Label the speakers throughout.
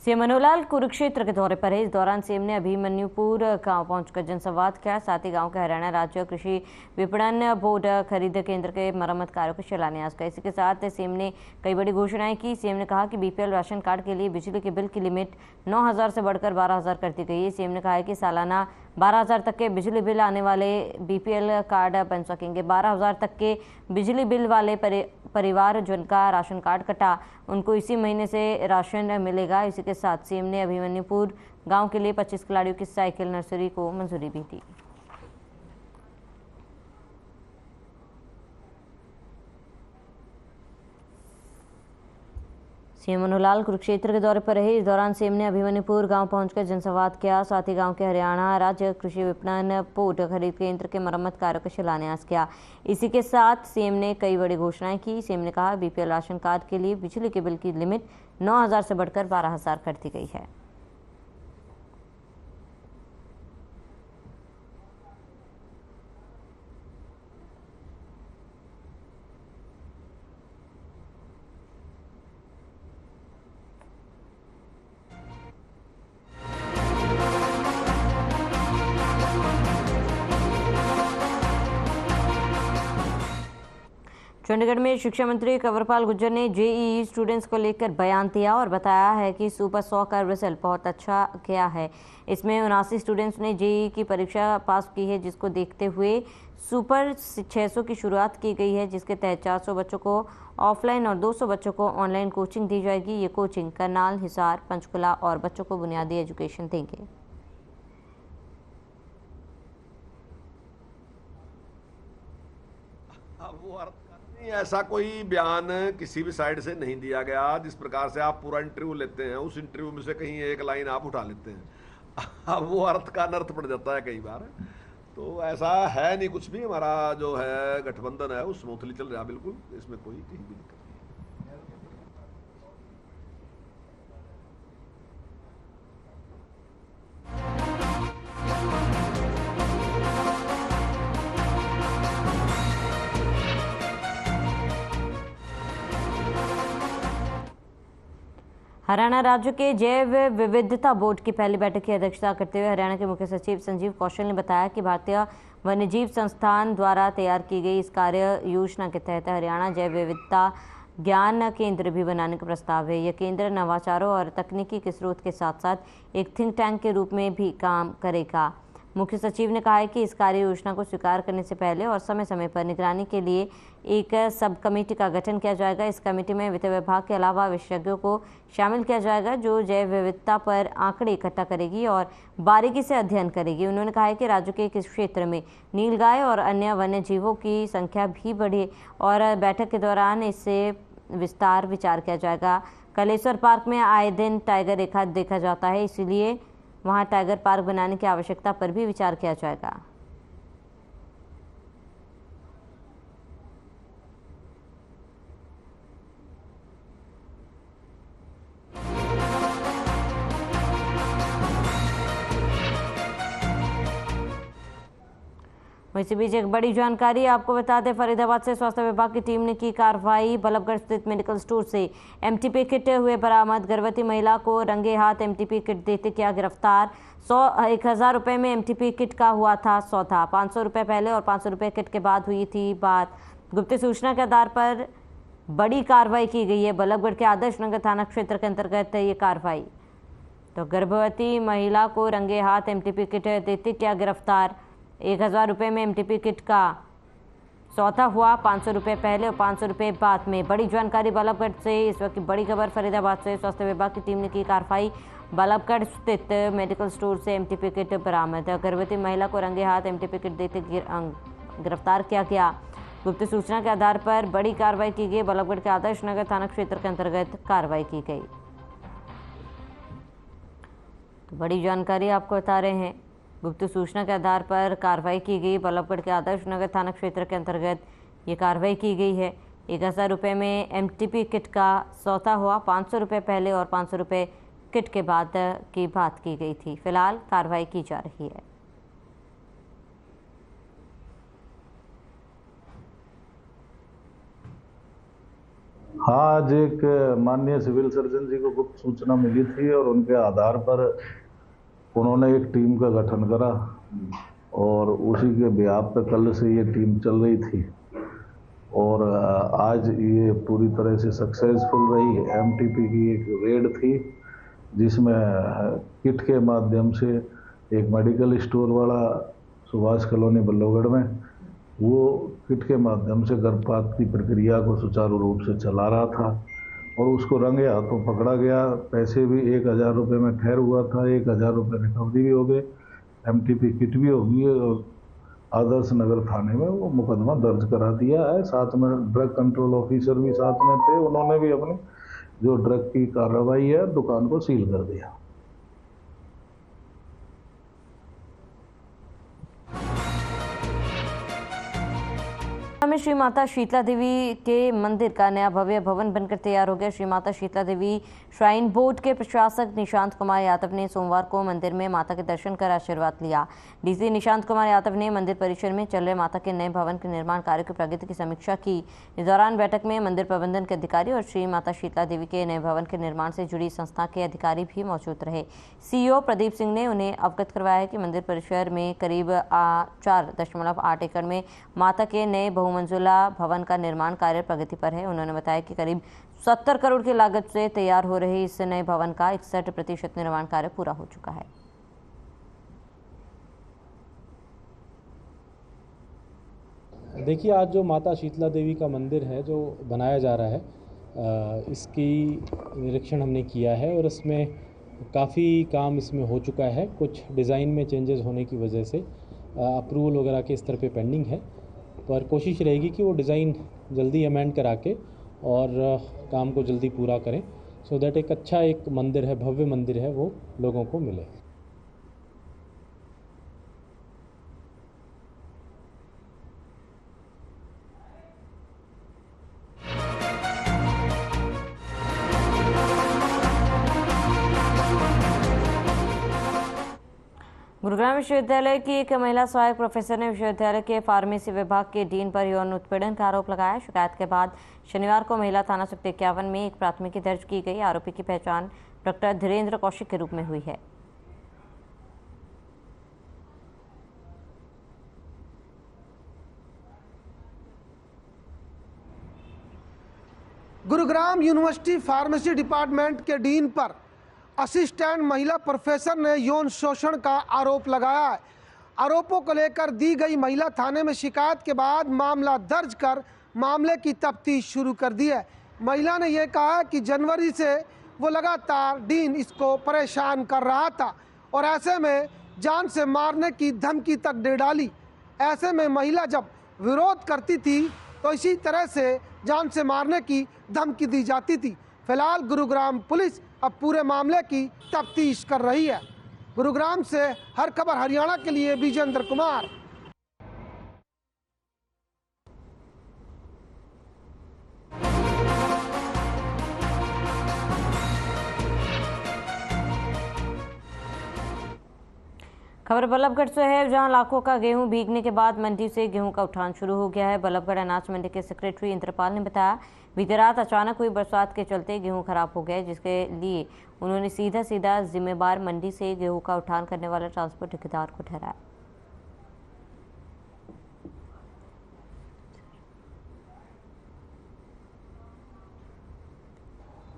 Speaker 1: CM Manoharlal Kurukshetra के दौरे पर है। इस दौरान सीएम ने अभिमन्युपुर गांव पहुंचकर जनसंवाद किया। साथ ही गांव के हरियाणा राज्य कृषि विपणन बोर्ड खरीद केंद्र के मरम्मत कार्यों का शिलान्यास किया। इसी के साथ सीएम ने कई बड़ी घोषणाएं की। सीएम ने कहा कि बीपीएल राशन कार्ड के लिए बिजली के बिल की लिमिट 9,000 से बढ़कर 12,000 कर दी गई है। सीएम ने कहा है कि सालाना 12,000 तक के बिजली बिल आने वाले बीपीएल कार्ड बन सकेंगे। 12,000 तक के बिजली बिल वाले परिवार जिनका राशन कार्ड कटा, उनको इसी महीने से राशन मिलेगा। इसी के साथ सीएम ने अभिमन्युपुर गांव के लिए 25 खिलाड़ियों की साइकिल नर्सरी को मंजूरी भी दी। सीएम मनोहरलाल कुरुक्षेत्र के दौरे पर रहे। इस दौरान सीएम ने अभिमन्युपुर गांव पहुंचकर जनसंवाद किया। साथ ही गांव के हरियाणा राज्य कृषि विपणन बोर्ड खरीद केंद्र के मरम्मत कार्यों का शिलान्यास किया। इसी के साथ सीएम ने कई बड़ी घोषणाएं की। सीएम ने कहा बीपीएल राशन कार्ड के लिए बिजली के बिल की लिमिट 9,000 से बढ़कर 12,000 कर दी गई है। चंडीगढ़ में शिक्षा मंत्री कंवरपाल गुर्जर ने जेईई स्टूडेंट्स को लेकर बयान दिया और बताया है कि सुपर 100 का रिजल्ट बहुत अच्छा गया है। इसमें 79 स्टूडेंट्स ने जेईई की परीक्षा पास की है, जिसको देखते हुए सुपर 600 की शुरुआत की गई है, जिसके तहत 400 बच्चों को ऑफलाइन और 200 बच्चों को ऑनलाइन कोचिंग दी जाएगी। ये कोचिंग करनाल, हिसार, पंचकुला और बच्चों को बुनियादी एजुकेशन देंगे।
Speaker 2: ऐसा कोई बयान किसी भी साइड से नहीं दिया गया। जिस प्रकार से आप पूरा इंटरव्यू लेते हैं, उस इंटरव्यू में से कहीं एक लाइन आप उठा लेते हैं, अब वो अर्थ का अनर्थ पड़ जाता है कई बार। तो ऐसा है नहीं कुछ भी। हमारा जो है गठबंधन है वो स्मूथली चल रहा, बिल्कुल, इसमें कोई कहीं भी दिक्कत नहीं।
Speaker 1: हरियाणा राज्य के जैव विविधता बोर्ड की पहली बैठक की अध्यक्षता करते हुए हरियाणा के मुख्य सचिव संजीव कौशल ने बताया कि भारतीय वन्यजीव संस्थान द्वारा तैयार की गई इस कार्य योजना के तहत हरियाणा जैव विविधता ज्ञान केंद्र भी बनाने का प्रस्ताव है। यह केंद्र नवाचारों और तकनीकी के स्रोत के साथ साथ एक थिंक टैंक के रूप में भी काम करेगा। मुख्य सचिव ने कहा है कि इस कार्य योजना को स्वीकार करने से पहले और समय समय पर निगरानी के लिए एक सब कमेटी का गठन किया जाएगा। इस कमेटी में वित्त विभाग के अलावा विशेषज्ञों को शामिल किया जाएगा, जो जैव विविधता पर आंकड़े इकट्ठा करेगी और बारीकी से अध्ययन करेगी। उन्होंने कहा है कि राज्य के इस क्षेत्र में नीलगाय और अन्य वन्य जीवों की संख्या भी बढ़े और बैठक के दौरान इससे विस्तार विचार किया जाएगा। कलेश्वर पार्क में आए दिन टाइगर रेखा देखा जाता है, इसीलिए वहां टाइगर पार्क बनाने की आवश्यकता पर भी विचार किया जाएगा। इसी बीच एक बड़ी जानकारी आपको बता दें, फरीदाबाद से स्वास्थ्य विभाग की टीम ने की कार्रवाई। बल्लभगढ़ स्थित मेडिकल स्टोर से एमटीपी किट हुए बरामद। गर्भवती महिला को रंगे हाथ एमटीपी किट देते किया गिरफ्तार। 1,000 रुपये में एमटीपी किट का हुआ था सौदा। 500 रुपये पहले और 500 रुपये किट के बाद हुई थी बात। गुप्त सूचना के आधार पर बड़ी कार्रवाई की गई है। बल्लभगढ़ के आदर्श नगर थाना क्षेत्र के अंतर्गत ये कार्रवाई। तो गर्भवती महिला को रंगे हाथ एमटीपी किट देते किया गिरफ्तार। 1,000 रुपये में एमटीपी किट का सौदा हुआ। 500 रुपये पहले और 500 रुपये बाद में। बड़ी जानकारी बल्लभगढ़ से। इस वक्त की बड़ी खबर फरीदाबाद से। स्वास्थ्य विभाग की टीम ने की कार्रवाई। बल्लभगढ़ स्थित मेडिकल स्टोर से एमटीपी किट बरामद। गर्भवती महिला को रंगे हाथ एमटीपी किट देते गिरफ्तार किया गया। गुप्त सूचना के आधार पर बड़ी कार्रवाई की गई। बल्लभगढ़ के आदर्श नगर थाना क्षेत्र के अंतर्गत कार्रवाई की गई। तो बड़ी जानकारी आपको बता रहे हैं। गुप्त सूचना के आधार पर कार्रवाई की गई। बल्लभगढ़ के आदर्श नगर थाना क्षेत्र के अंतर्गत ये कार्रवाई की गई है। 1,000 रुपये में एमटीपी किट का सौदा हुआ। 500 रुपये पहले और 500 रुपये किट के बाद की बात की गई थी। फिलहाल कार्रवाई की जा रही है।
Speaker 3: हाँ, आज एक माननीय सिविल सर्जन जी को गुप्त सूचना मिली थी और उनके आधार पर उन्होंने एक टीम का गठन करा और उसी के बिहाफ पे कल से ये टीम चल रही थी और आज ये पूरी तरह से सक्सेसफुल रही। एमटीपी की एक रेड थी जिसमें किट के माध्यम से एक मेडिकल स्टोर वाला सुभाष कॉलोनी बल्लभगढ़ में वो किट के माध्यम से गर्भपात की प्रक्रिया को सुचारू रूप से चला रहा था और उसको रंगे हाथों पकड़ा गया। पैसे भी 1,000 रुपये में ठहर हुआ था, 1,000 रुपये रिकवरी भी हो गए, एमटीपी किट भी होगी और आदर्श नगर थाने में वो मुकदमा दर्ज करा दिया है। साथ में ड्रग कंट्रोल ऑफिसर भी साथ में थे, उन्होंने भी अपनी जो ड्रग की कार्रवाई है दुकान को सील कर दिया।
Speaker 1: में श्री माता शीतला देवी के मंदिर का नया भव्य भवन बनकर तैयार हो गया। श्री माता शीतला देवी श्राइन बोर्ड के प्रशासक निशांत कुमार यादव ने सोमवार को मंदिर में माता के दर्शन कर आशीर्वाद लिया। डीसी निशांत कुमार यादव ने मंदिर परिसर में चल रहे माता के नए भवन के निर्माण कार्य की प्रगति की समीक्षा की। इस दौरान बैठक में मंदिर प्रबंधन के अधिकारी और श्री माता शीतला देवी के नए भवन के निर्माण से जुड़ी संस्था के अधिकारी भी मौजूद रहे। सीईओ प्रदीप सिंह ने उन्हें अवगत करवाया कि मंदिर परिसर में करीब 4.8 एकड़ में माता के नए बहुमंजिला भवन का निर्माण कार्य प्रगति पर है। उन्होंने बताया कि करीब 70 करोड़ की लागत से तैयार हो रहे इस नए भवन का 61% निर्माण कार्य पूरा हो चुका है।
Speaker 4: देखिए, आज जो माता शीतला देवी का मंदिर है जो बनाया जा रहा है, इसकी निरीक्षण हमने किया है और इसमें काफ़ी काम इसमें हो चुका है। कुछ डिज़ाइन में चेंजेस होने की वजह से अप्रूवल वगैरह के स्तर पे पेंडिंग है, पर कोशिश रहेगी कि वो डिज़ाइन जल्दी अमेंड करा के और काम को जल्दी पूरा करें, सो दैट एक अच्छा एक मंदिर है, भव्य मंदिर है, वो लोगों को मिले।
Speaker 1: गुरुग्राम विश्वविद्यालय की एक महिला सहायक प्रोफेसर ने विश्वविद्यालय के फार्मेसी विभाग के डीन पर यौन उत्पीड़न का आरोप लगाया। शिकायत के बाद शनिवार को महिला थाना सेक्टर 51 में एक प्राथमिकी दर्ज की गई। आरोपी की पहचान डॉक्टर धीरेन्द्र कौशिक के रूप में हुई है।
Speaker 5: गुरुग्राम यूनिवर्सिटी फार्मेसी डिपार्टमेंट के डीन पर असिस्टेंट महिला प्रोफेसर ने यौन शोषण का आरोप लगाया है। आरोपों को लेकर दी गई महिला थाने में शिकायत के बाद मामला दर्ज कर मामले की तफ्तीश शुरू कर दी है। महिला ने यह कहा कि जनवरी से वो लगातार डीन इसको परेशान कर रहा था और ऐसे में जान से मारने की धमकी तक दे डाली। ऐसे में महिला जब विरोध करती थी तो इसी तरह से जान से मारने की धमकी दी जाती थी। फिलहाल गुरुग्राम पुलिस अब पूरे मामले की तफ्तीश कर रही है। गुरुग्राम से हर खबर हरियाणा के लिए विजेंद्र कुमार।
Speaker 1: खबर बल्लभगढ़ से है, जहां लाखों का गेहूं भीगने के बाद मंडी से गेहूं का उठान शुरू हो गया है। बल्लभगढ़ अनाज मंडी के सेक्रेटरी इंद्रपाल ने बताया, बीती रात अचानक हुई बरसात के चलते गेहूं खराब हो गए, जिसके लिए उन्होंने सीधा जिम्मेवार मंडी से गेहूं का उठान करने वाले ट्रांसपोर्ट ठेकेदार को ठहराया।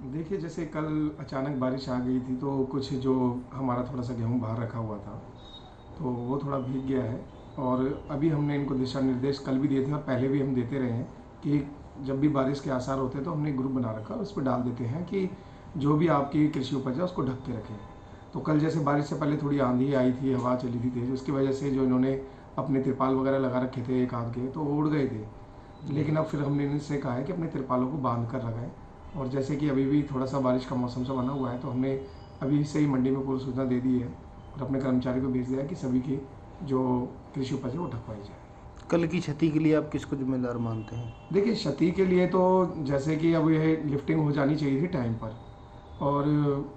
Speaker 6: देखिए, जैसे कल अचानक बारिश आ गई थी तो कुछ जो हमारा थोड़ा सा गेहूं बाहर रखा हुआ था तो वो थोड़ा भीग गया है और अभी हमने इनको दिशा निर्देश कल भी दिए थे और पहले भी हम देते रहे हैं कि जब भी बारिश के आसार होते हैं तो हमने ग्रुप बना रखा, उस पर डाल देते हैं कि जो भी आपकी कृषि उपज है उसको ढक के रखें। तो कल जैसे बारिश से पहले थोड़ी आंधी आई थी, हवा चली थी तेज, उसकी वजह से जो इन्होंने अपने तिरपाल वगैरह लगा रखे थे एक आध के, तो वो उड़ गए थे। लेकिन अब फिर हमने इनसे कहा है कि अपने तिरपालों को बांध कर लगाएं। और जैसे कि अभी भी थोड़ा सा बारिश का मौसम सा बना हुआ है तो हमने अभी से ही मंडी में पूरी सूचना दे दी है और अपने कर्मचारी को भेज दिया है कि सभी की जो कृषि उपज है वो ढकवाई जाए।
Speaker 7: कल की क्षति के लिए आप किसको जिम्मेदार मानते हैं?
Speaker 6: देखिए, क्षति के लिए तो जैसे कि अब ये लिफ्टिंग हो जानी चाहिए थी टाइम पर, और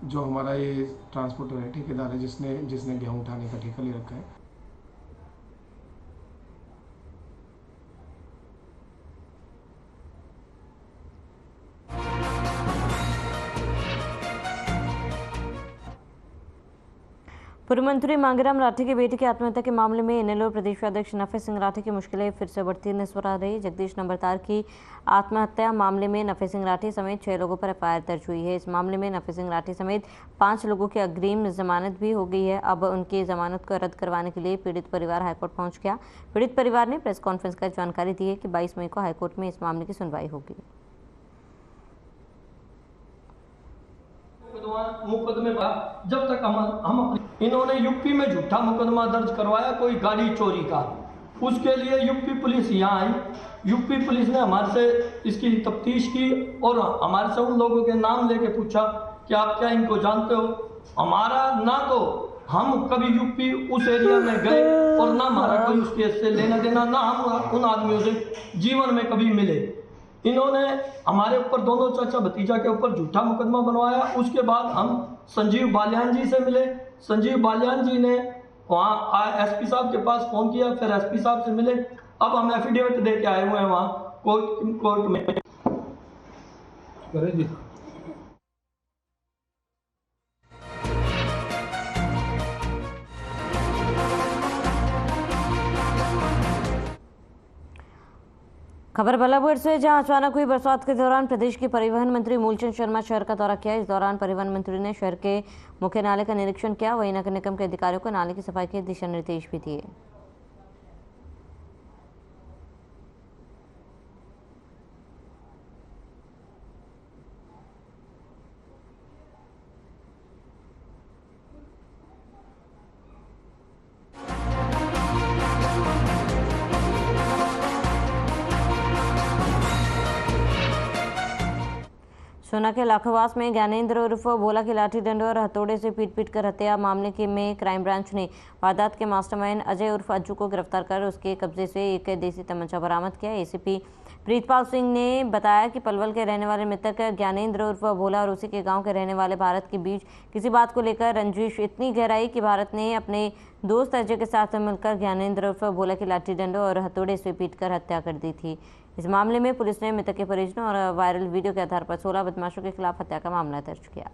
Speaker 6: जो हमारा ये ट्रांसपोर्टर है, ठेकेदार है, जिसने गेहूँ उठाने का ठेका ले रखा है,
Speaker 1: पूर्व मंत्री मांगेराम राठी की बेटी की आत्महत्या के मामले में इनेलो प्रदेश अध्यक्ष नफे सिंह राठी की मुश्किलें फिर से बढ़ती नजर आ रही। जगदीश नंबरदार की आत्महत्या मामले में नफे सिंह राठी समेत 6 लोगों पर एफआईआर दर्ज हुई है। इस मामले में नफे सिंह राठी समेत 5 लोगों की अग्रिम जमानत भी हो गई है। अब उनकी जमानत को रद्द करवाने के लिए पीड़ित परिवार हाईकोर्ट पहुंच गया। पीड़ित परिवार ने प्रेस कॉन्फ्रेंस कर जानकारी दी है कि 22 मई को हाईकोर्ट में इस मामले की सुनवाई होगी।
Speaker 8: मुकदमे पर जब तक हम इन्होंने यूपी में झूठा मुकदमा दर्ज करवाया कोई गाड़ी चोरी का, उसके लिए यूपी पुलिस यहाँ आई। यूपी पुलिस ने हमारे से इसकी तफ्तीश की और हमारे से उन लोगों के नाम लेके पूछा कि आप क्या इनको जानते हो। हमारा ना तो हम कभी यूपी उस एरिया में गए और ना हमारा कोई उस केस से लेना देना, ना हम उन आदमियों से जीवन में कभी मिले। इन्होंने हमारे ऊपर दोनों चाचा भतीजा के ऊपर झूठा मुकदमा बनवाया। उसके बाद हम संजीव बालियान जी से मिले। संजीव बालियान जी ने वहाँ एसपी साहब के पास फोन किया, फिर एसपी साहब से मिले। अब हम एफिडेविट दे के आए हुए हैं वहाँ कोर्ट में।
Speaker 1: खबर बल्लभगढ़ से, जहां अचानक हुई बरसात के दौरान प्रदेश के परिवहन मंत्री मूलचंद शर्मा शहर का दौरा किया। इस दौरान परिवहन मंत्री ने शहर के मुख्य नाले का निरीक्षण किया। वहीं नगर निगम के अधिकारियों को नाले की सफाई के दिशा निर्देश भी दिए। सोना के लाखोवास में ज्ञानेंद्र उर्फ भोला की लाठी डंडे और हथौड़े से पीट कर हत्या मामले में क्राइम ब्रांच ने वारदात के मास्टरमाइंड अजय उर्फ अज्जू को गिरफ्तार कर उसके कब्जे से एक देसी तमंचा बरामद किया। एसीपी प्रीतपाल सिंह ने बताया कि पलवल के रहने वाले मृतक ज्ञानेंद्र उर्फ भोला और उसी के गांव के रहने वाले भारत के बीच किसी बात को लेकर रंजिश इतनी गहराई कि भारत ने अपने दोस्त अजय के साथ मिलकर ज्ञानेंद्र उर्फ भोला की लाठी डंडे और हथौड़े से पीटकर हत्या कर दी थी। इस मामले में पुलिस ने मृतक के परिजनों और वायरल वीडियो के आधार पर 16 बदमाशों के खिलाफ हत्या का मामला दर्ज किया।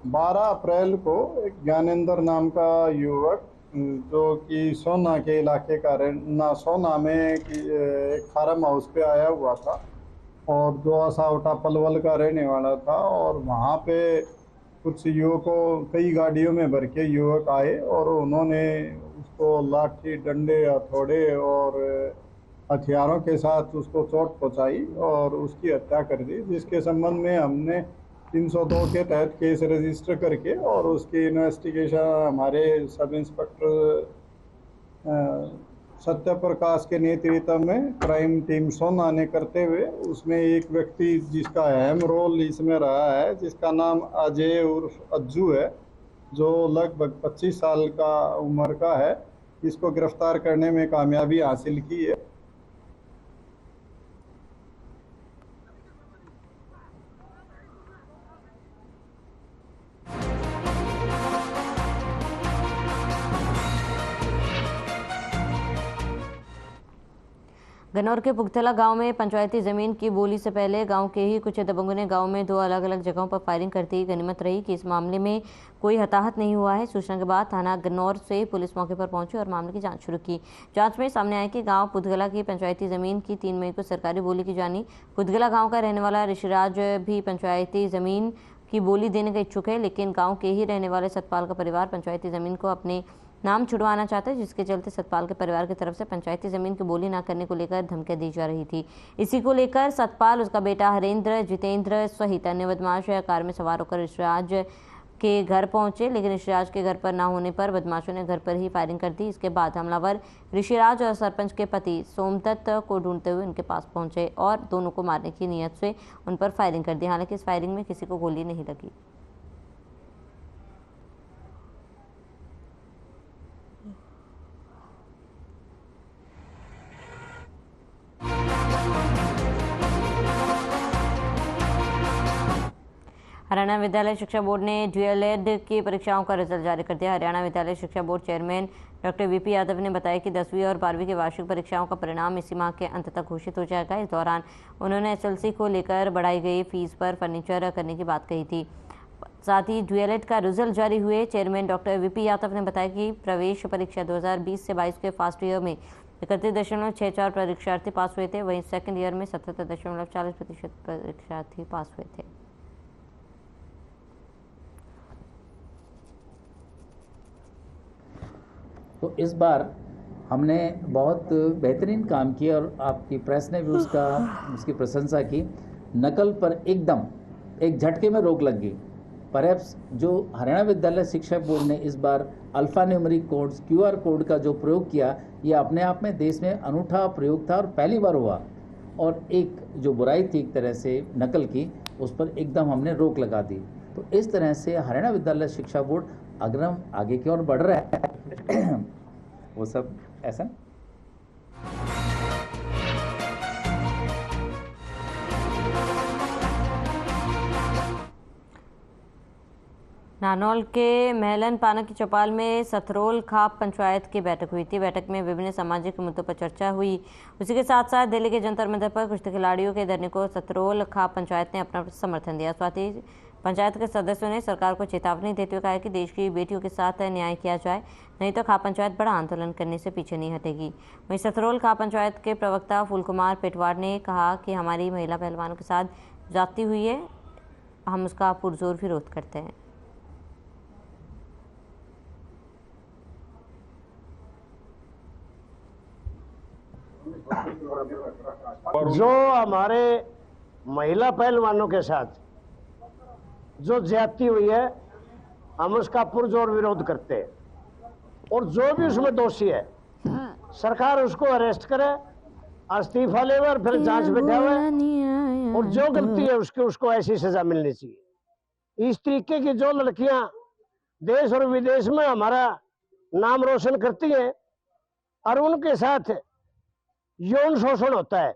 Speaker 9: बारह अप्रैल को एक ज्ञानेंद्र नाम का युवक जो कि सोना के इलाके का सोना में एक फार्म हाउस पे आया हुआ था और जो असावटा पलवल का रहने वाला था, और वहाँ पे कुछ युवकों कई गाड़ियों में भर के युवक आए और उन्होंने उसको लाठी डंडे हथौड़े और हथियारों के साथ उसको चोट पहुँचाई और उसकी हत्या कर दी, जिसके संबंध में हमने 302 के तहत केस रजिस्टर करके और उसकी इन्वेस्टिगेशन हमारे सब इंस्पेक्टर सत्य प्रकाश के नेतृत्व में क्राइम टीम सोना ने करते हुए उसमें एक व्यक्ति जिसका अहम रोल इसमें रहा है, जिसका नाम अजय उर्फ अज्जू है, जो लगभग 25 साल का उम्र का है, इसको गिरफ्तार करने में कामयाबी हासिल की है।
Speaker 1: गन्नौर के पुगतला गांव में पंचायती जमीन की बोली से पहले गांव के ही कुछ दबंगों ने गांव में 2 अलग अलग जगहों पर फायरिंग करते ही गनीमत रही कि इस मामले में कोई हताहत नहीं हुआ है। सूचना के बाद थाना गन्नौर से पुलिस मौके पर पहुंची और मामले की जांच शुरू की। जांच में सामने आया कि गांव पुदगला की पंचायती जमीन की 3 मई को सरकारी बोली की जानी। पुदगला गाँव का रहने वाला ऋषिराज भी पंचायती जमीन की बोली देने का इच्छुक है, लेकिन गाँव के ही रहने वाले सतपाल का परिवार पंचायती जमीन को अपने नाम छुड़वाना चाहता है, जिसके चलते सतपाल के परिवार की तरफ से पंचायती जमीन की बोली ना करने को लेकर धमकियां दी जा रही थी। इसी को लेकर सतपाल, उसका बेटा हरेंद्र, जितेंद्र सहित अन्य बदमाश कार में सवार होकर ऋषिराज के घर पहुंचे, लेकिन ऋषिराज के घर पर ना होने पर बदमाशों ने घर पर ही फायरिंग कर दी। इसके बाद हमलावर ऋषिराज और सरपंच के पति सोमदत्त को ढूंढते हुए उनके पास पहुंचे और दोनों को मारने की नीयत से उन पर फायरिंग कर दी। हालांकि इस फायरिंग में किसी को गोली नहीं लगी। हरियाणा विद्यालय शिक्षा बोर्ड ने डीएलएड की परीक्षाओं का रिजल्ट जारी कर दिया। हरियाणा विद्यालय शिक्षा board chairman doctor VP Yadav ने बताया कि 10वीं और 12वीं की वार्षिक परीक्षाओं का परिणाम इसी माह के अंत तक घोषित हो जाएगा। इस दौरान उन्होंने एसएलसी को लेकर बढ़ाई गई फीस पर फर्नीचर करने की बात कही थी। साथ ही डीएलएड का रिजल्ट जारी हुए। चेयरमैन डॉक्टर वीपी यादव ने बताया कि प्रवेश परीक्षा 2020 से 22 के फर्स्ट ईयर में 31.64 परीक्षार्थी पास हुए थे, वहीं सेकंड ईयर में 77.40% परीक्षार्थी पास हुए थे।
Speaker 10: तो इस बार हमने बहुत बेहतरीन काम किया और आपकी प्रेस ने भी उसकी प्रशंसा की। नकल पर एकदम एक झटके में रोक लग गई। परहैप्स जो हरियाणा विद्यालय शिक्षा बोर्ड ने इस बार alpha numeric codes QR code का जो प्रयोग किया, ये अपने आप में देश में अनूठा प्रयोग था और पहली बार हुआ। और एक जो बुराई थी एक तरह से नकल की, उस पर एकदम हमने रोक लगा दी। तो इस तरह से हरियाणा विद्यालय शिक्षा बोर्ड अगर हम आगे की ओर बढ़ रहा है वो सब ऐसा।
Speaker 1: नारनौल के महलन पाना की चौपाल में सथरोल खाप पंचायत की बैठक हुई थी। बैठक में विभिन्न सामाजिक मुद्दों पर चर्चा हुई। उसी के साथ साथ दिल्ली के जंतर मंतर पर कुश्ती खिलाड़ियों के धरने को सथरोल खाप पंचायत ने अपना समर्थन दिया। साथ ही पंचायत के सदस्यों ने सरकार को चेतावनी देते हुए कहा कि देश की बेटियों के साथ न्याय किया जाए, नहीं तो खाप पंचायत बड़ा आंदोलन करने से पीछे नहीं हटेगी। वहीं सथरोल खाप पंचायत के प्रवक्ता फूल कुमार पेटवाड़ ने कहा कि हमारी महिला पहलवानों के साथ जाती हुई है, हम उसका पुरजोर विरोध करते हैं।
Speaker 11: जो हमारे महिला पहलवानों के साथ जो ज्यादती हुई है, हम उसका पुरजोर विरोध करते हैं और जो भी उसमें दोषी है सरकार उसको अरेस्ट करे, इस्तीफा ले और फिर जांच बिठावे और जो गलती है उसको ऐसी सजा मिलनी चाहिए। इस तरीके की जो लड़कियां देश और विदेश में हमारा नाम रोशन करती हैं और उनके साथ यौन शोषण होता है,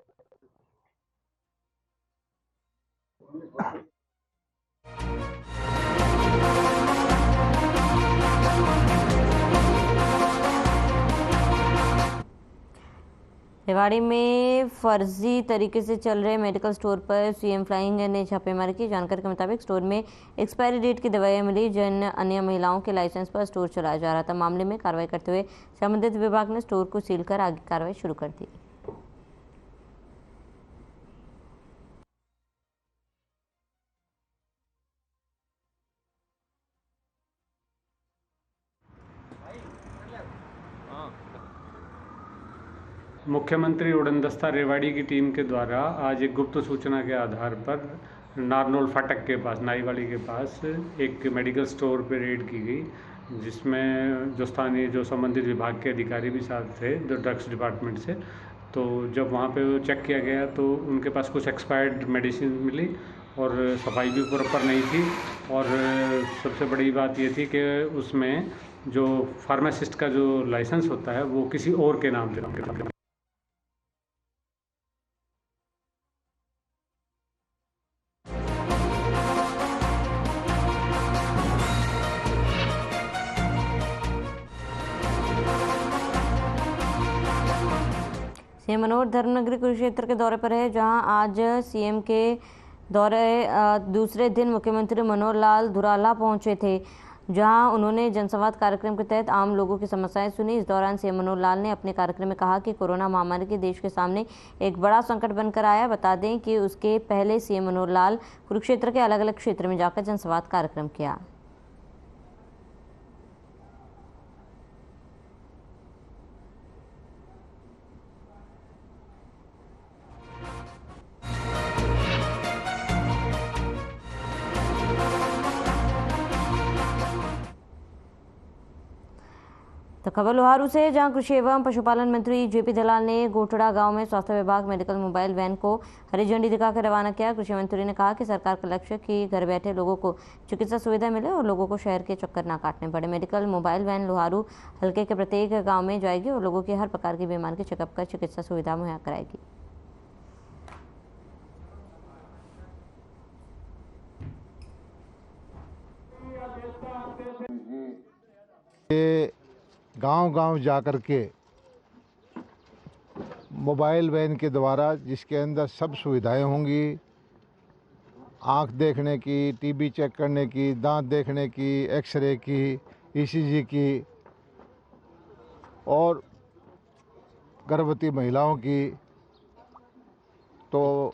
Speaker 1: रेवाड़ी में फर्जी तरीके से चल रहे मेडिकल स्टोर पर सीएम फ्लाइंग ने छापेमारी की। जानकारी के मुताबिक स्टोर में एक्सपायरी डेट की दवाइयां मिली, जिन अन्य महिलाओं के लाइसेंस पर स्टोर चलाया जा रहा था। मामले में कार्रवाई करते हुए संबंधित विभाग ने स्टोर को सील कर आगे कार्रवाई शुरू कर दी।
Speaker 12: मुख्यमंत्री उड़नदस्ता रेवाड़ी की टीम के द्वारा आज एक गुप्त सूचना के आधार पर नारनौल फाटक के पास, नाईवाड़ी के पास एक मेडिकल स्टोर पर रेड की गई, जिसमें जो स्थानीय जो संबंधित विभाग के अधिकारी भी साथ थे, जो ड्रग्स डिपार्टमेंट से। तो जब वहाँ पे चेक किया गया तो उनके पास कुछ एक्सपायर्ड मेडिसिन मिली और सफाई भी प्रॉपर नहीं थी। और सबसे बड़ी बात ये थी कि उसमें जो फार्मासिस्ट का जो लाइसेंस होता है वो किसी और के नाम पे।
Speaker 1: सीएम मनोहर धर्मनगरी कुरुक्षेत्र के दौरे पर है, जहां आज सीएम के दौरे दूसरे दिन मुख्यमंत्री मनोहर लाल धुराला पहुंचे थे, जहां उन्होंने जनसंवाद कार्यक्रम के तहत आम लोगों की समस्याएं सुनी। इस दौरान सीएम मनोहर लाल ने अपने कार्यक्रम में कहा कि कोरोना महामारी के देश के सामने एक बड़ा संकट बनकर आया। बता दें कि उसके पहले सीएम मनोहर लाल कुरुक्षेत्र के अलग अलग क्षेत्र में जाकर जनसंवाद कार्यक्रम किया। तो खबर लोहारू से, जहां कृषि एवं पशुपालन मंत्री जेपी दलाल ने गोटड़ा गांव में स्वास्थ्य विभाग मेडिकल मोबाइल वैन को हरी झंडी दिखाकर रवाना किया। कृषि मंत्री ने कहा कि सरकार का लक्ष्य है कि घर बैठे लोगों को चिकित्सा सुविधा मिले और लोगों को शहर के चक्कर ना काटने पड़े। मेडिकल मोबाइल वैन लोहारू हल्के के प्रत्येक गाँव में जाएगी और लोगों की हर प्रकार की बीमारी के चेकअप कर चिकित्सा सुविधा मुहैया कराएगी।
Speaker 13: ये गांव-गांव जाकर के मोबाइल वैन के द्वारा, जिसके अंदर सब सुविधाएं होंगी, आँख देखने की, टीबी चेक करने की, दांत देखने की, एक्सरे की, ईसीजी की और गर्भवती महिलाओं की तो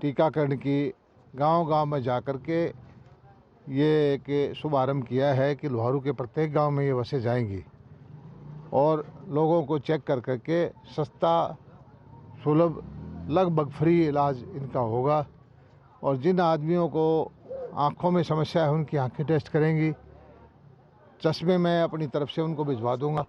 Speaker 13: टीकाकरण की गांव-गांव में जाकर के ये एक शुभारंभ किया है कि लोहारू के प्रत्येक गांव में ये बसें जाएंगी और लोगों को चेक कर करके सस्ता सुलभ लगभग फ्री इलाज इनका होगा। और जिन आदमियों को आँखों में समस्या है उनकी आँखें टेस्ट करेंगी। चश्मे मैं अपनी तरफ से उनको भिजवा दूंगा।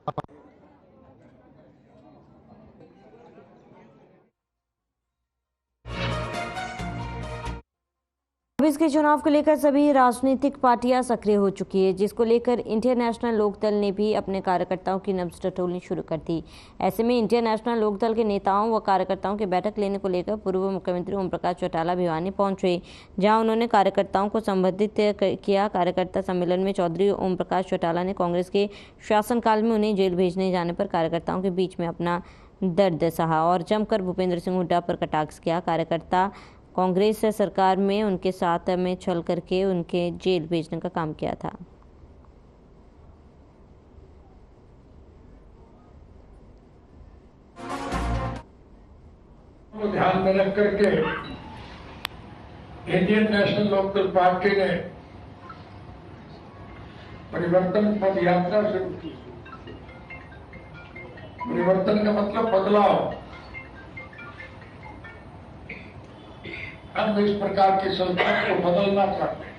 Speaker 1: इसके चुनाव को लेकर सभी राजनीतिक पार्टियां सक्रिय हो चुकी है, जिसको लेकर इंडियन नेशनल लोकदल ने भी अपने कार्यकर्ताओं की नब्ज टटोलनी शुरू कर दी। ऐसे में इंडियन नेशनल लोकदल के नेताओं व कार्यकर्ताओं की बैठक लेने को लेकर पूर्व मुख्यमंत्री ओम प्रकाश चौटाला भिवानी पहुंचे, जहां उन्होंने कार्यकर्ताओं को संबोधित किया। कार्यकर्ता सम्मेलन में चौधरी ओम प्रकाश चौटाला ने कांग्रेस के शासनकाल में उन्हें जेल भेजने जाने पर कार्यकर्ताओं के बीच में अपना दर्द सहा और जमकर भूपेंद्र सिंह हुड्डा पर कटाक्ष किया। कार्यकर्ता कांग्रेस सरकार में उनके साथ में छल करके उनके जेल भेजने का काम किया था।
Speaker 14: ध्यान में रख करके इंडियन नेशनल लोकदल पार्टी ने परिवर्तन पद यात्रा शुरू की। परिवर्तन का मतलब बदलाव। हम इस प्रकार की संस्कृति को बदलना चाहते हैं।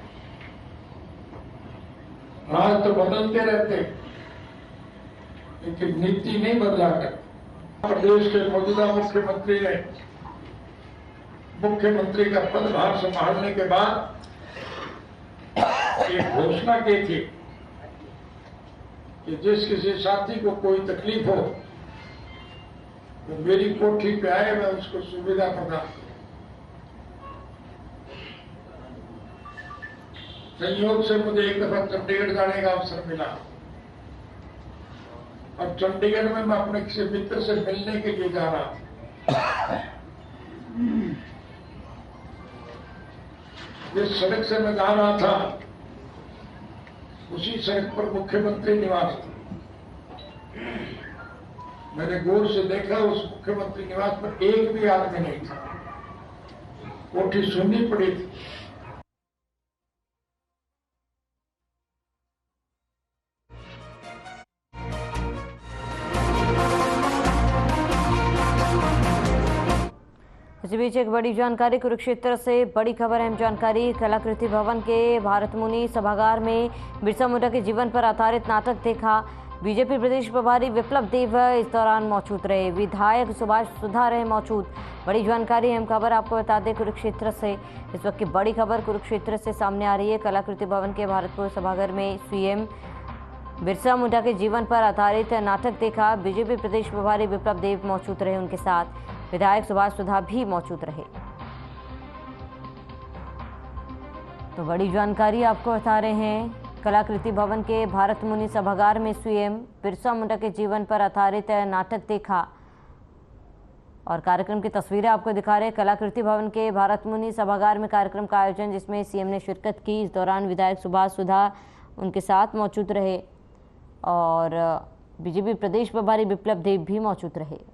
Speaker 14: राज तो बदलते रहते, लेकिन नीति नहीं बदला करते। प्रदेश के मौजूदा मुख्यमंत्री ने मुख्यमंत्री का पदभार संभालने के बाद एक घोषणा की थी कि जिस किसी साथी को कोई तकलीफ हो वो मेरी कोठी पे आए, मैं उसको सुविधा प्रदान करूं। संयोग से मुझे एक दफा चंडीगढ़ जाने का अवसर मिला और चंडीगढ़ में मैं अपने किसी मित्र से मिलने के लिए जा रहा था। जिस सड़क से मैं जा रहा था उसी सड़क पर मुख्यमंत्री निवास था। मैंने गौर से देखा, उस मुख्यमंत्री निवास पर एक भी आदमी नहीं था। कोठी सुननी पड़ी थी।
Speaker 1: इसी बीच एक बड़ी जानकारी कुरुक्षेत्र से बड़ी खबर, अहम जानकारी। कलाकृति भवन के भारत मुनि सभागार में बिरसा मुंडा के जीवन पर आधारित नाटक देखा। बीजेपी प्रदेश प्रभारी विप्लव देव इस दौरान मौजूद रहे। विधायक सुभाष सुधा रहे मौजूद। बड़ी जानकारी, अहम खबर आपको बता दें कुरुक्षेत्र से। इस वक्त की बड़ी खबर कुरुक्षेत्र से सामने आ रही है। कलाकृति भवन के भारतपुर सभागार में सीएम बिरसा मुंडा के जीवन पर आधारित नाटक देखा। बीजेपी प्रदेश प्रभारी विप्लव देव मौजूद रहे, उनके साथ विधायक सुभाष सुधा भी मौजूद रहे। तो बड़ी जानकारी आपको बता रहे हैं। कलाकृति भवन के भारत मुनि सभागार में सीएम बिरसा मुंडा के जीवन पर आधारित नाटक देखा और कार्यक्रम की तस्वीरें आपको दिखा रहे हैं। कलाकृति भवन के भारत मुनि सभागार में कार्यक्रम का आयोजन, जिसमें सीएम ने शिरकत की। इस दौरान विधायक सुभाष सुधा उनके साथ मौजूद रहे और बीजेपी प्रदेश प्रभारी विप्लव देव भी मौजूद रहे।